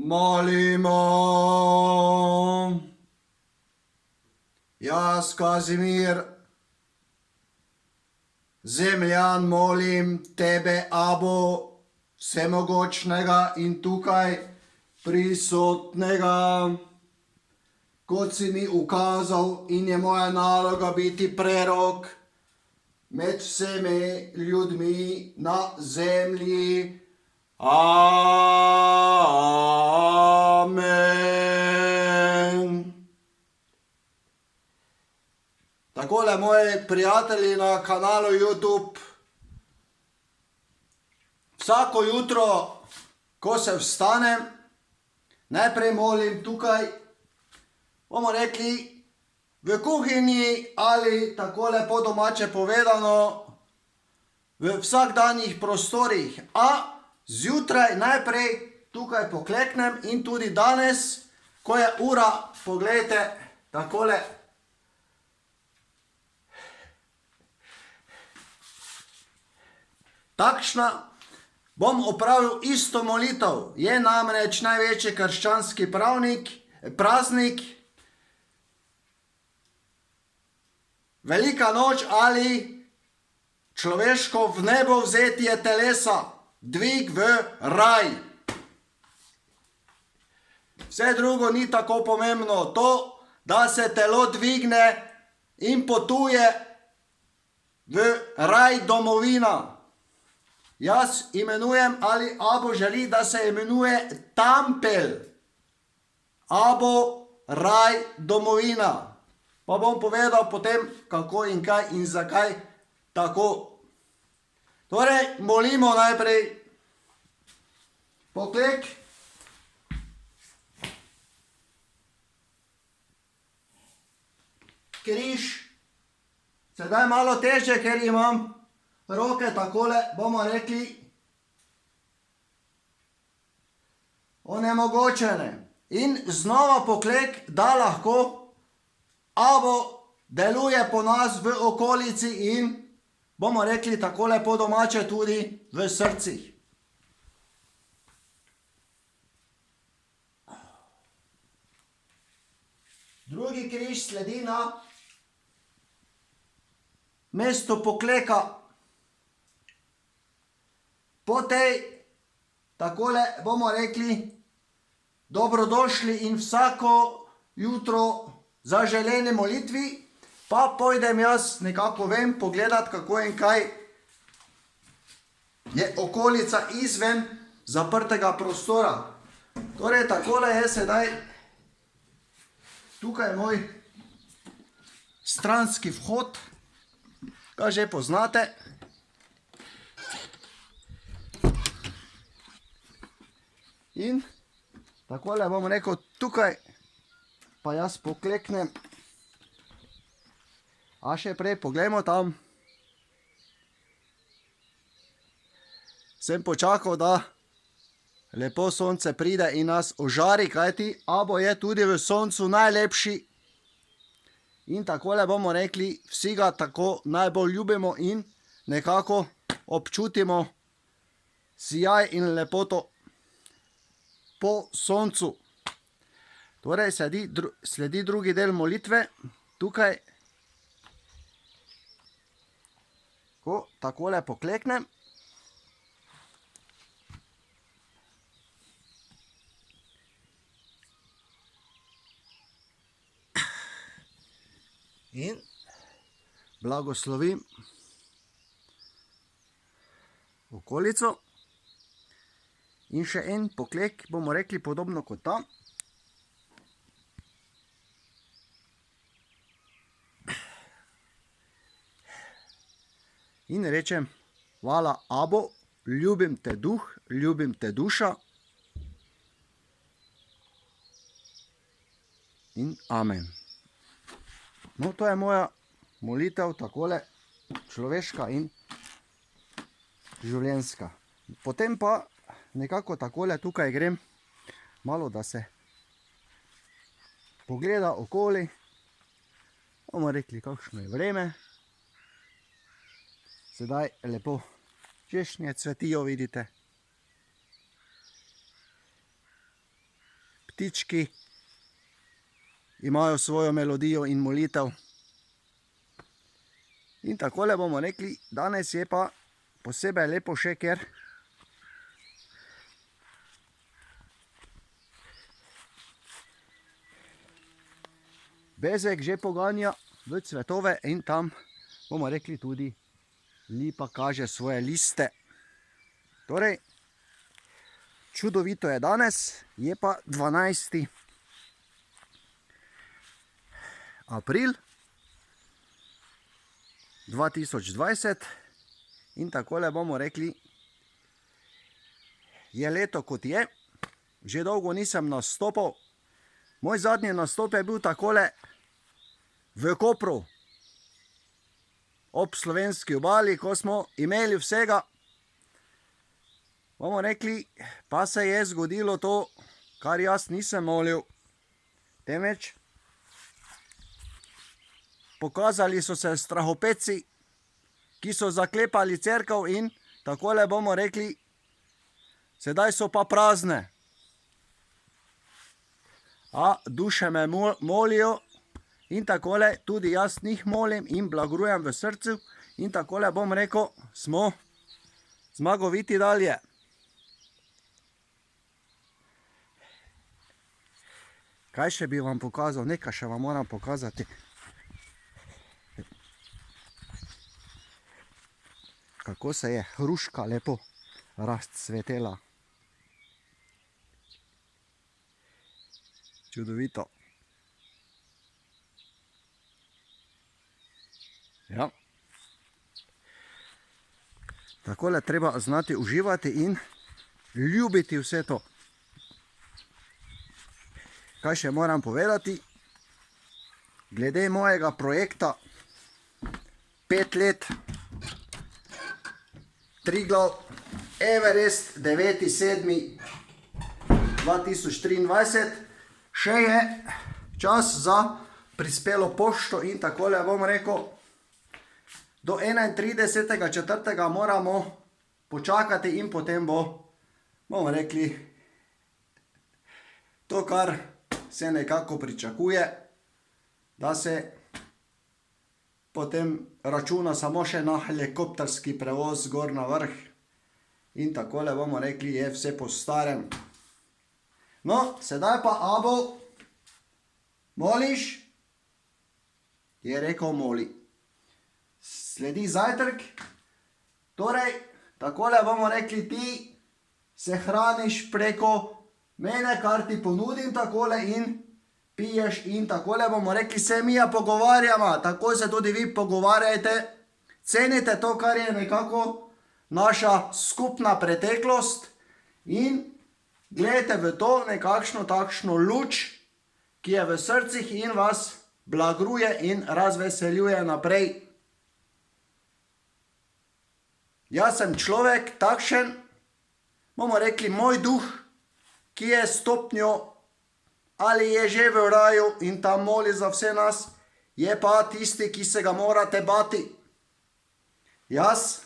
Molimo. Jaz, Kazimir, Zemljan, molim tebe, Abo, vsemogočnega in tukaj prisotnega, kot si mi ukazal in je moja naloga biti prerok med vsemi ljudmi na zemlji. Amen. Takole, moji prijatelji na kanalu YouTube, vsako jutro, ko se vstanem, najprej molim tukaj, bomo rekli, v kuhinji ali takole po domače povedano, v vsakdanjih prostorih, a zjutraj najprej tukaj pokleknem in tudi danes, ko je ura, poglejte, takole, takšna, bom opravil isto molitev. Je namreč največji krščanski praznik, Velika noč ali človeško v nebo vzetje telesa, dvig v raj. Vse drugo ni tako pomembno, to, da se telo dvigne in potuje v raj domovina. Jaz imenujem, ali Abo želi, da se imenuje Tampel. Abo, raj, domovina. Pa bom povedal potem, kako in kaj in zakaj tako. Torej, molimo najprej. Poklek. Križ. Sedaj malo težje, ker imam roke takole, bomo rekli, onemogočene. In znova poklek, da lahko Abo deluje po nas v okolici in bomo rekli takole po domače tudi v srcih. Drugi križ sledi na mesto pokleka. Po tej, takole bomo rekli, dobrodošli in vsako jutro zaželeni molitvi, pa pojdem jaz nekako ven pogledat, kako in kaj je okolica izven zaprtega prostora. Torej, takole je sedaj tukaj moj stranski vhod, ga že poznate. In takole bom rekel, tukaj pa jaz pokleknem. A še prej, poglejmo tam. Sem počakal, da lepo sonce pride in nas ožari, kajti Abo je tudi v soncu najlepši. In takole bomo rekli, vsi ga tako najbolj ljubimo in nekako občutimo sijaj in lepoto po soncu. Torej, sledi drugi del molitve, tukaj, ko takole pokleknem. In blagoslovim okolico. In še en poklek, bomo rekli podobno kot tam. In rečem, hvala Abo, ljubim te duh, ljubim te duša. In amen. No, to je moja molitev, takole človeška in življenjska. Potem pa nekako takole tukaj grem, malo da se pogleda okoli. Bomo rekli, kakšno je vreme. Sedaj lepo češnje cvetijo, vidite. ptički imajo svojo melodijo in molitev. In takole bomo rekli, danes je pa posebej lepo še, ker bezeg že poganja v cvetove in tam bomo rekli tudi lipa kaže svoje liste. Torej, čudovito je danes, je pa 12. april 2020 in takole bomo rekli, je leto kot je, že dolgo nisem nastopal. Moj zadnji nastop je bil takole v Kopru, ob slovenski obali, ko smo imeli vsega. Bomo rekli, pa se je zgodilo to, kar jaz nisem molil, temveč pokazali so se strahopetci, ki so zaklepali cerkev in takole bomo rekli, sedaj so pa prazne. A duše me molijo in takole tudi jaz njih molim in blagrujem v srcu in takole bom rekel, smo zmagoviti dalje. Kaj še bi vam pokazal? Nekaj še vam moram pokazati. Kako se je hruška lepo razcvetela. Čudovito. Ja. Takole treba znati uživati in ljubiti vse to. Kaj še moram povedati? Glede mojega projekta 5 let Triglav Everest 9.7.2023 še je čas za prispelo pošto in takole bom rekel, do 31.4. moramo počakati in potem bomo rekli, to, kar se nekako pričakuje, da se potem računa samo še na helikopterski prevoz gor na vrh. In takole bomo rekli, je vse po starem. No, sedaj pa, Abo, moliš? Je rekel, moli. Sledi zajtrk. Torej, takole bomo rekli, ti se hraniš preko mene, kar ti ponudim takole in piješ in takole bomo rekli, se mi pogovarjamo, tako se tudi vi pogovarjajte, cenite to, kar je nekako naša skupna preteklost in gledajte v to nekakšno takšno luč, ki je v srcih in vas blagruje in razveseljuje naprej. Jaz sem človek takšen, bomo rekli, moj duh, ki je stopnjo ali je že v raju in tam moli za vse nas, je pa tisti, ki se ga morate bati. Jaz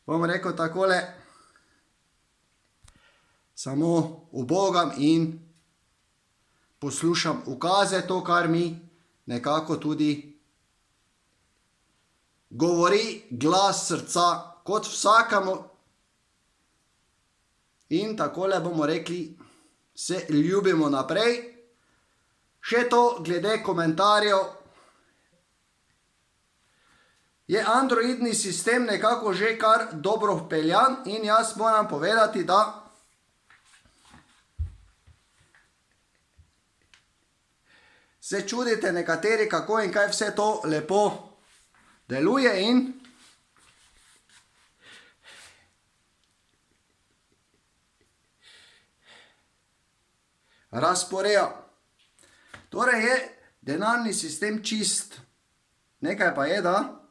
bom rekel takole, samo ubogam in poslušam ukaze, to, kar mi nekako tudi govori glas srca, kot vsakemu. In takole bomo rekli, se ljubimo naprej. Še to, glede komentarjev, je androidni sistem nekako že kar dobro vpeljan in jaz moram povedati, da se čudite nekateri, kako in kaj vse to lepo deluje in razporeja. Torej je denarni sistem čist. Nekaj pa je, da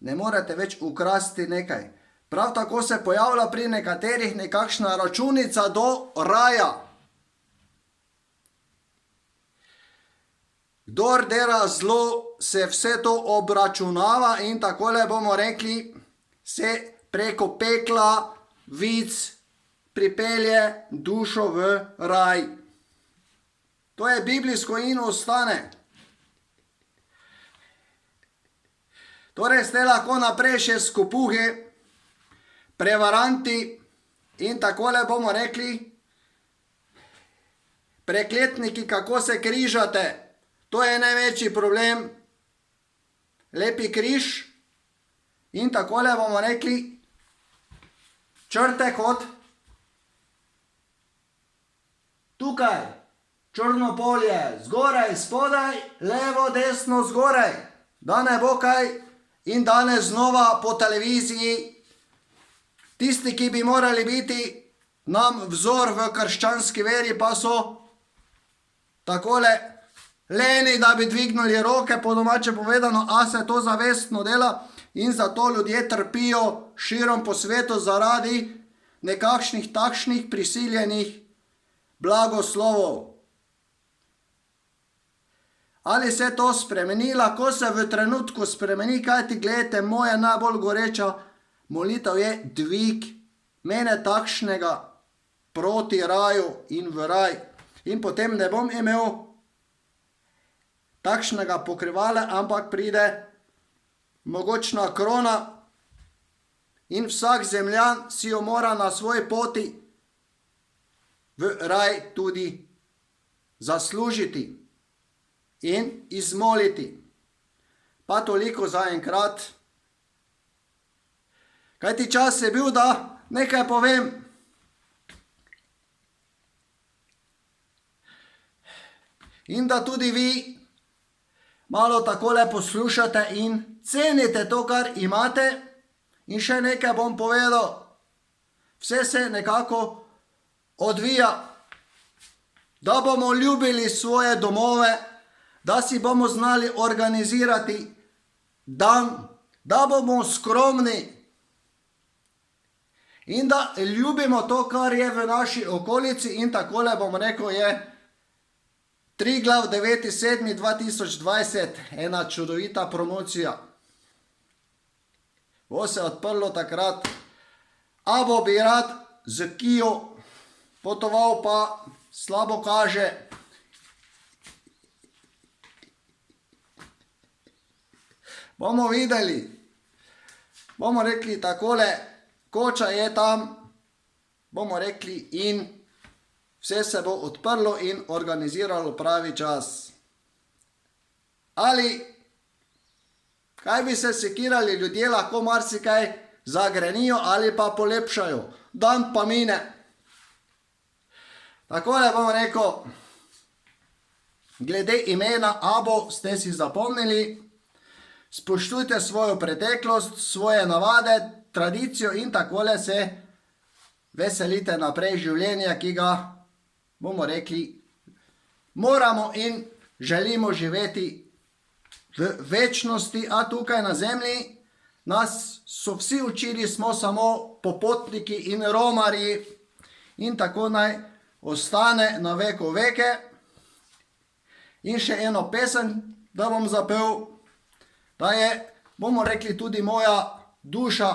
ne morete več ukrasti nekaj. Prav tako se pojavlja pri nekaterih nekakšna računica do raja. Kdor dela zlo, se vse to obračunava in takole bomo rekli, se preko pekla, vic, pripelje dušo v raj. To je biblijsko in ostane. Torej ste lahko naprej še skopuhi, prevaranti in takole bomo rekli, prekletniki, kako se križate. To je največji problem. Lepi križ in takole bomo rekli, črte kot tukaj, črno polje, zgoraj, spodaj, levo, desno, zgoraj. Da ne bo kaj. In danes znova po televiziji, tisti, ki bi morali biti nam vzor v krščanski veri, pa so takole leni, da bi dvignili roke, po domače povedano, a se to zavestno dela in zato ljudje trpijo širom po svetu zaradi nekakšnih takšnih prisiljenih blagoslovov. Ali se to spremeni? Lahko se v trenutku spremeni, kajti gledajte, moja najbolj goreča molitev je dvig mene takšnega proti raju in v raj. In potem ne bom imel takšnega pokrivala, ampak pride mogočna krona in vsak zemljan si jo mora na svoji poti v raj tudi zaslužiti in izmoliti. Pa toliko za enkrat. Kajti čas je bil, da nekaj povem. In da tudi vi malo takole poslušate in cenite to, kar imate. In še nekaj bom povedal. Vse se nekako odvija, da bomo ljubili svoje domove, da si bomo znali organizirati dan, da bomo skromni in da ljubimo to, kar je v naši okolici. In takole bom rekel, je Triglav 9.7.2020 ena čudovita promocija. Bo se odprlo takrat, a bo bi rad z Kijo potoval, pa slabo kaže. Bomo videli. Bomo rekli takole, koča je tam, bomo rekli, in vse se bo odprlo in organiziralo pravi čas. Ali kaj bi se sekirali, ljudje lahko marsikaj zagrenijo ali pa polepšajo. Dan pa mine. Takole bom rekel, glede imena Abo ste si zapomnili, spoštujte svojo preteklost, svoje navade, tradicijo in takole se veselite naprej življenja, ki ga, bomo rekli, moramo in želimo živeti v večnosti, a tukaj na zemlji nas so vsi učili, smo samo popotniki in romarji in tako naj ostane na veko veke. In še eno pesem, da bom zapel, da je, bomo rekli, tudi moja duša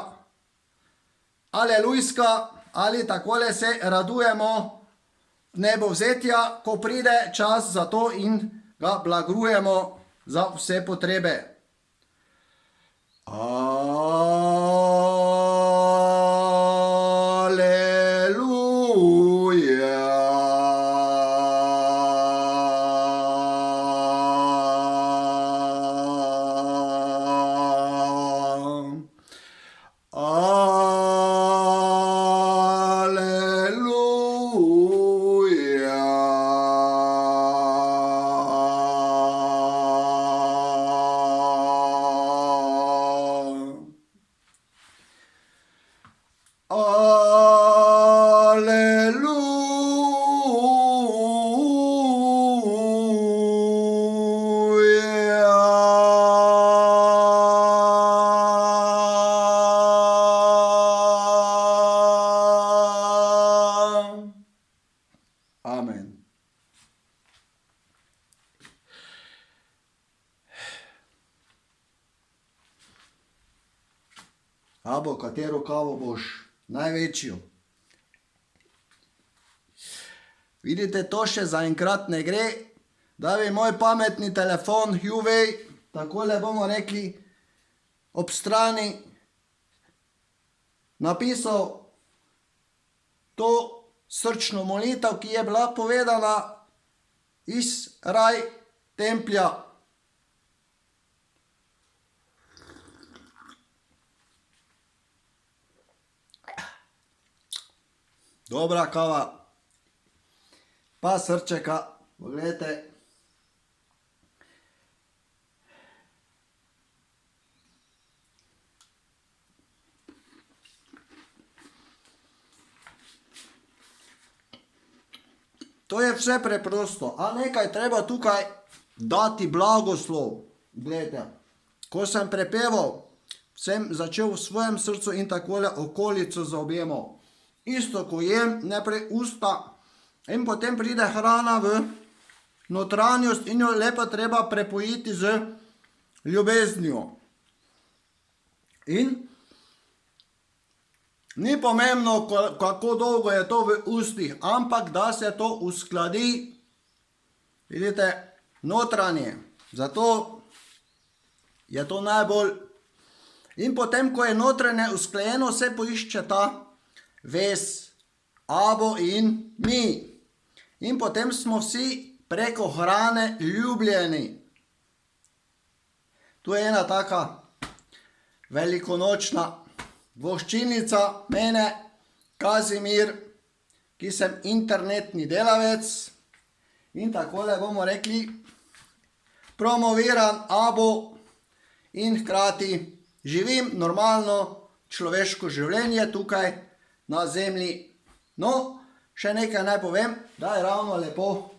alelujska, ali takole se radujemo nebovzetja, ko pride čas za to in ga blagrujemo za vse potrebe. Amen. Abo, katero kavo boš? Največjo. vidite, to še zaenkrat ne gre, da bi moj pametni telefon Huawei, takole bomo rekli, ob strani napisal to srčno molitev, ki je bila povedana iz raj templja. Dobra kava, pa srčeka, pogledajte. To je vse preprosto, a nekaj treba tukaj dati blagoslov. Gledajte, ko sem prepeval, sem začel v svojem srcu in takole okolico zaobjemal. Isto, ko jem, najprej usta in potem pride hrana v notranjost in jo lepo treba prepojiti z ljubeznijo. In ni pomembno, kako dolgo je to v ustih, ampak da se to uskladi, vidite, notranje. Zato je to najbolj. In potem, ko je notranje usklajeno, se poišče ta vez, abo in mi. In potem smo vsi preko hrane ljubljeni. Tu je ena taka velikonočna voščilnica mene, Kazimir, ki sem internetni delavec in takole bomo rekli promoviran abo in hkrati živim normalno človeško življenje tukaj na zemlji. No, še nekaj naj povem, da je ravno lepo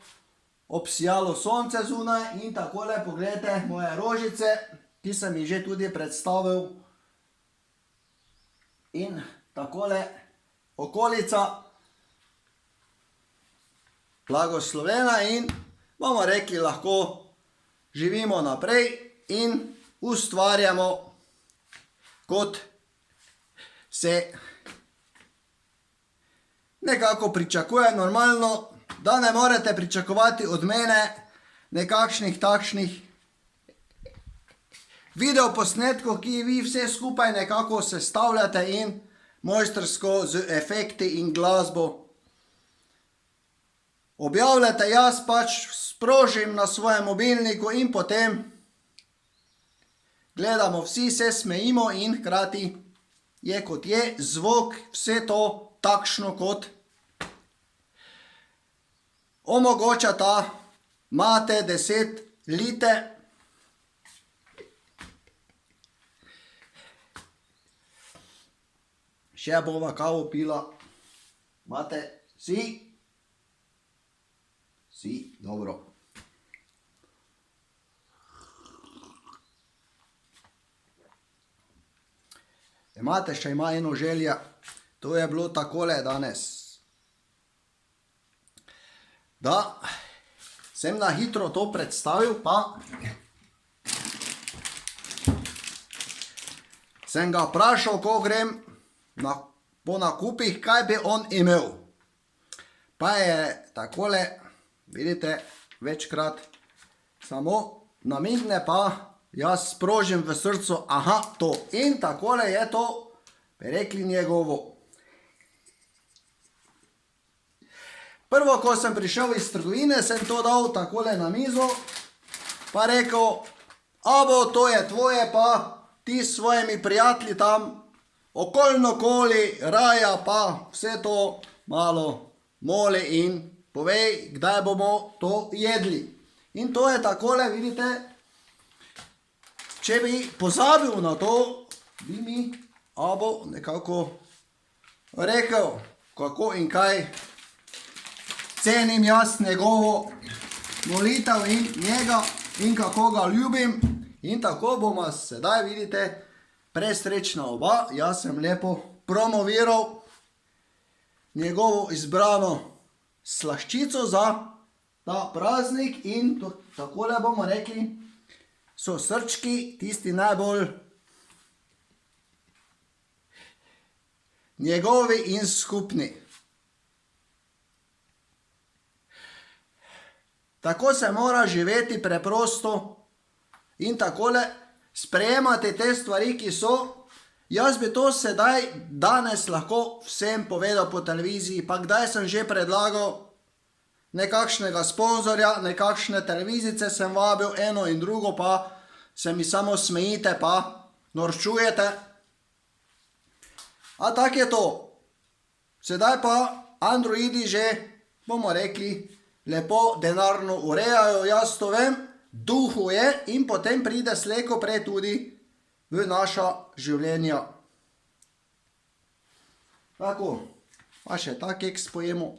obsijalo sonce zunaj in takole pogledajte moje rožice, ki sem jih že tudi predstavil. In takole okolica blagoslovena in bomo rekli, lahko živimo naprej in ustvarjamo, kot se nekako pričakuje. Normalno, da ne morete pričakovati od mene nekakšnih takšnih videoposnetkov, ki vi vse skupaj nekako sestavljate in mojstrsko z efekti in glasbo objavljate. Jaz pač sprožim na svojem mobilniku in potem gledamo, vsi se smejimo in hkrati je kot je, zvok, vse to takšno kot omogoča ta mate 10 lite. Še bova kavo pila. Imate si? Si, dobro. Imate še ima eno želja. To je bilo takole danes. Da sem na hitro to predstavil, pa sem ga vprašal, ko grem po nakupih, kaj bi on imel. Pa je takole, vidite, večkrat samo namigne, pa jaz sprožim v srcu, aha, to. In takole je to, bi rekli, njegovo. Prvo, ko sem prišel iz trgovine, sem to dal takole na mizo, pa rekel, abo, to je tvoje, pa ti s svojimi prijatelji tam okolnokoli, raja, pa vse to malo moli in povej, kdaj bomo to jedli. In to je takole, vidite, če bi pozabil na to, bi mi abo nekako rekel, kako in kaj cenim jaz njegovo molitev in njega in kako ga ljubim. In tako bomo sedaj, vidite, presrečna oba. Jaz sem lepo promoviral njegovo izbrano slaščico za ta praznik in takole bomo rekli, so srčki tisti najbolj njegovi in skupni. tako se mora živeti preprosto in takole sprejemati te stvari, ki so. Jaz bi to sedaj, danes lahko vsem povedal po televiziji, pa kdaj sem že predlagal nekakšnega sponzorja, nekakšne televizice sem vabil, eno in drugo, pa se mi samo smejite, pa norčujete. A tak je to. Sedaj pa androidi že, bomo rekli, lepo denarno urejajo, jaz to vem, duhu je in potem pride slejko prej tudi v naša življenja. Tako, pa še ta keks pojemo.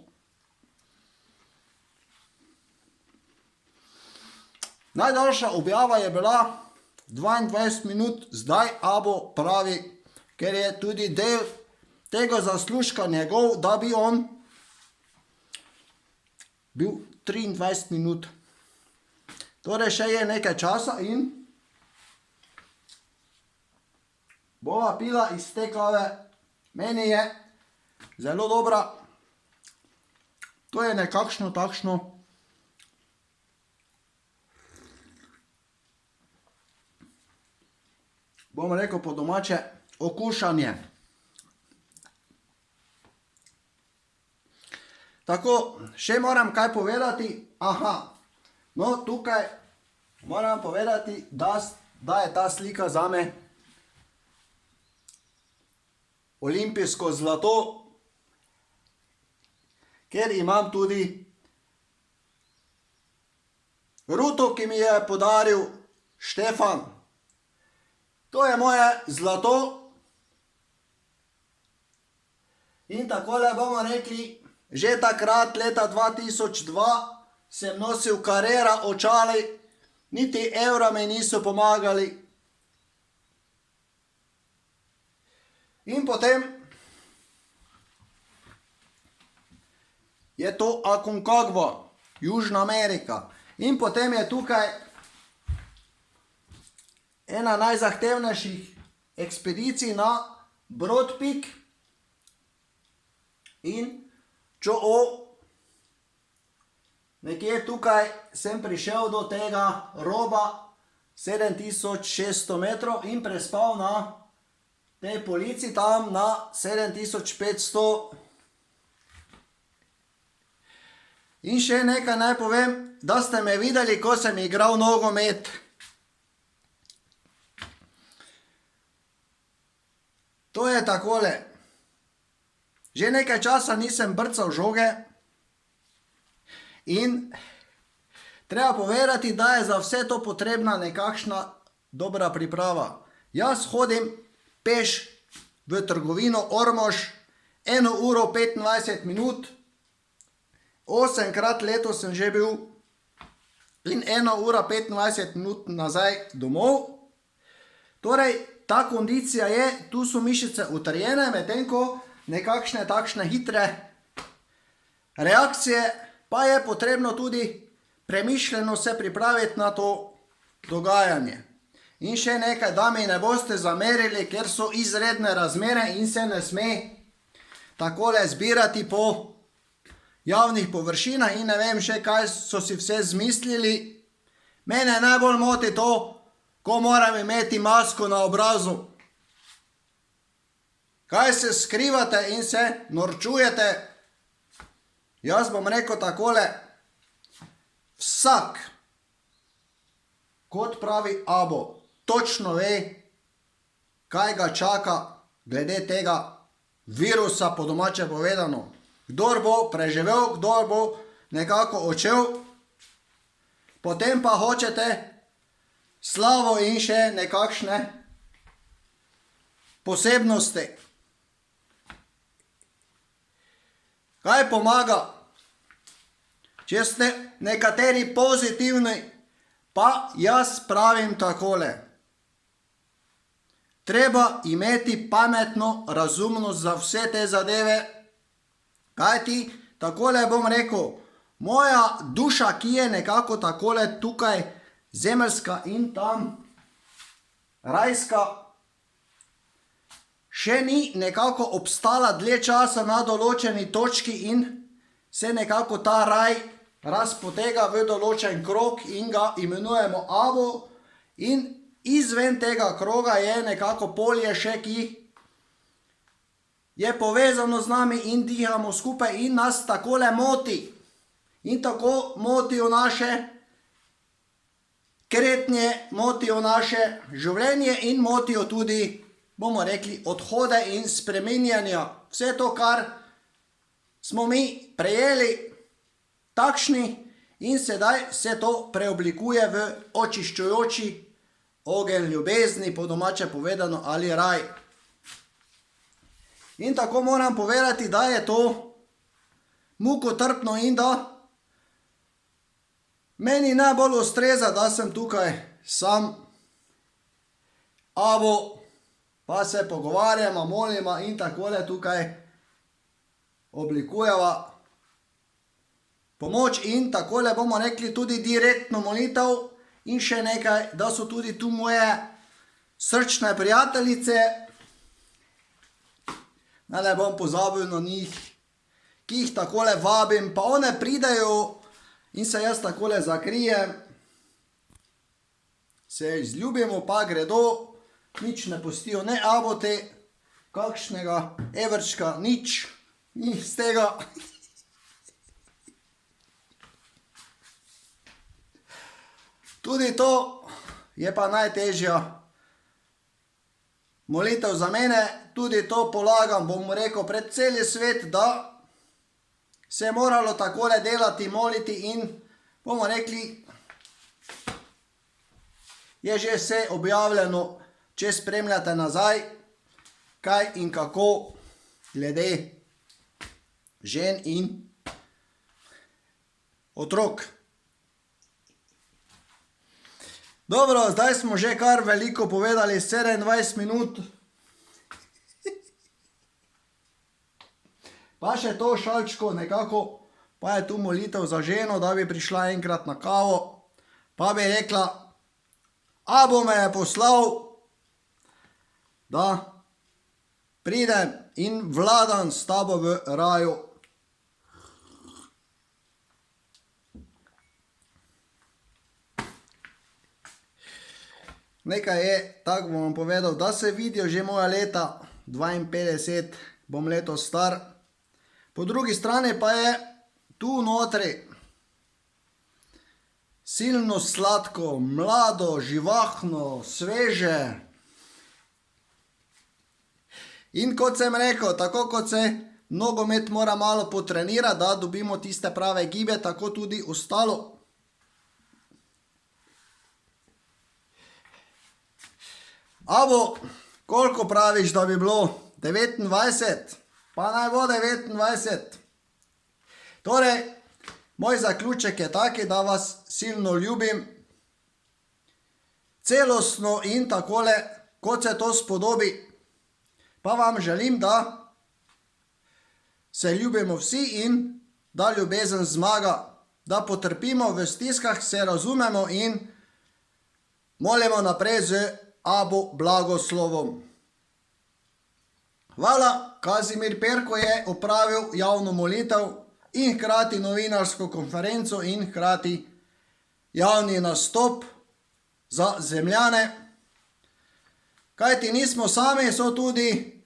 Najdaljša objava je bila 22 minut, zdaj Abo pravi, ker je tudi del tega zaslužka njegov, da bi on bil 23 minut. Torej še je nekaj časa in bova pila iz te kave. Meni je zelo dobra. To je nekakšno takšno bom rekel po domače okušanje. Tako, še moram kaj povedati. Aha, no tukaj moram povedati, da je ta slika zame olimpijsko zlato, ker imam tudi ruto, ki mi je podaril Štefan. To je moje zlato. In takole bomo rekli, že takrat, leta 2002, sem nosil Carrera očali, niti evra mi niso pomagali. In potem je to Aconcagua, Južna Amerika. In potem je tukaj ena najzahtevnejših ekspedicij na Broad Peak. In nekje tukaj sem prišel do tega roba 7600 metrov in prespal na tej polici tam na 7500. In še nekaj naj povem, da ste me videli, ko sem igral nogomet. To je takole. Že nekaj časa nisem brcal žoge in treba povedati, da je za vse to potrebna nekakšna dobra priprava. Jaz hodim peš v trgovino Ormož 1 uro 25 minut, 8krat letos sem že bil in 1 ura 25 minut nazaj domov. Torej, ta kondicija je, tu so mišice utrjene, medtem ko nekakšne takšne hitre reakcije, pa je potrebno tudi premišljeno se pripraviti na to dogajanje. In še nekaj, da mi ne boste zamerili, ker so izredne razmere in se ne sme takole zbirati po javnih površinah in ne vem še kaj so si vse zmislili. Mene najbolj moti to, ko moram imeti masko na obrazu. Kaj se skrivate in se norčujete? Jaz bom rekel takole, vsak, kot pravi Abo, točno ve, kaj ga čaka glede tega virusa, po domače povedano. Kdor bo preživel, kdor bo nekako odšel, potem pa hočete slavo in še nekakšne posebnosti. Kaj pomaga? Če ste nekateri pozitivni, pa jaz pravim takole. Treba imeti pametno razumnost za vse te zadeve, kajti takole bom rekel, moja duša, ki je nekako takole tukaj zemeljska in tam rajska, še ni nekako obstala dlje časa na določeni točki in se nekako ta raj razpotega v določen krog in ga imenujemo abo. In izven tega kroga je nekako polje še, ki je povezano z nami in dihamo skupaj in nas takole moti. In tako motijo naše kretnje, motijo naše življenje in motijo tudi, bomo rekli, odhode in spreminjanja. Vse to, kar smo mi prejeli takšni in sedaj se to preoblikuje v očiščujoči ogenj ljubezni, po domače povedano, ali raj. In tako moram povedati, da je to mukotrpno in da meni najbolj ustreza, da sem tukaj sam, abo pa se pogovarjamo, molimo in takole tukaj oblikujeva pomoč in takole bomo rekli tudi direktno molitev in še nekaj, da so tudi tu moje srčne prijateljice, da ne bom pozabil na njih, ki jih takole vabim, pa one pridejo in se jaz takole zakrijem, se izljubimo, pa gredo, nič ne pustijo, ne abote, kakšnega evrčka, nič, ni z tega. Tudi to je pa najtežja molitev za mene, tudi to polagam, bom rekel, pred celi svet, da se je moralo takole delati, moliti in bomo rekli, je že vse objavljeno, če spremljate nazaj, kaj in kako glede žen in otrok. Dobro, zdaj smo že kar veliko povedali, 27 minut. Pa še to šalčko nekako, pa je tu molitev za ženo, da bi prišla enkrat na kavo, pa bi rekla, abo me je poslal, da pridem in vladam s tabo v raju. Nekaj je, tako bom vam povedal, da se vidijo že moja leta, 52, bom letos star. Po drugi strani pa je tu notri silno sladko, mlado, živahno, sveže. In kot sem rekel, tako kot se nogomet mora malo potrenirati, da dobimo tiste prave gibe, tako tudi ostalo. Abo, koliko praviš, da bi bilo? 29? Pa naj bo 29. Torej, moj zaključek je taki, da vas silno ljubim, celostno in takole, kot se to spodobi. Pa vam želim, da se ljubimo vsi in da ljubezen zmaga, da potrpimo v stiskah, se razumemo in molimo naprej z abo blagoslovom. Hvala, Kazimir Perko je opravil javno molitev in hkrati novinarsko konferenco in hkrati javni nastop za Zemljane. Kajti nismo sami, so tudi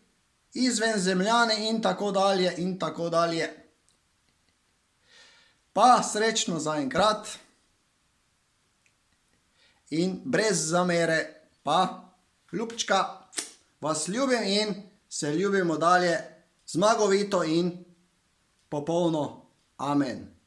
izven Zemljani in tako dalje in tako dalje. Pa srečno zaenkrat in brez zamere. Pa, ljubčka, vas ljubim in se ljubimo dalje zmagovito in popolno. Amen.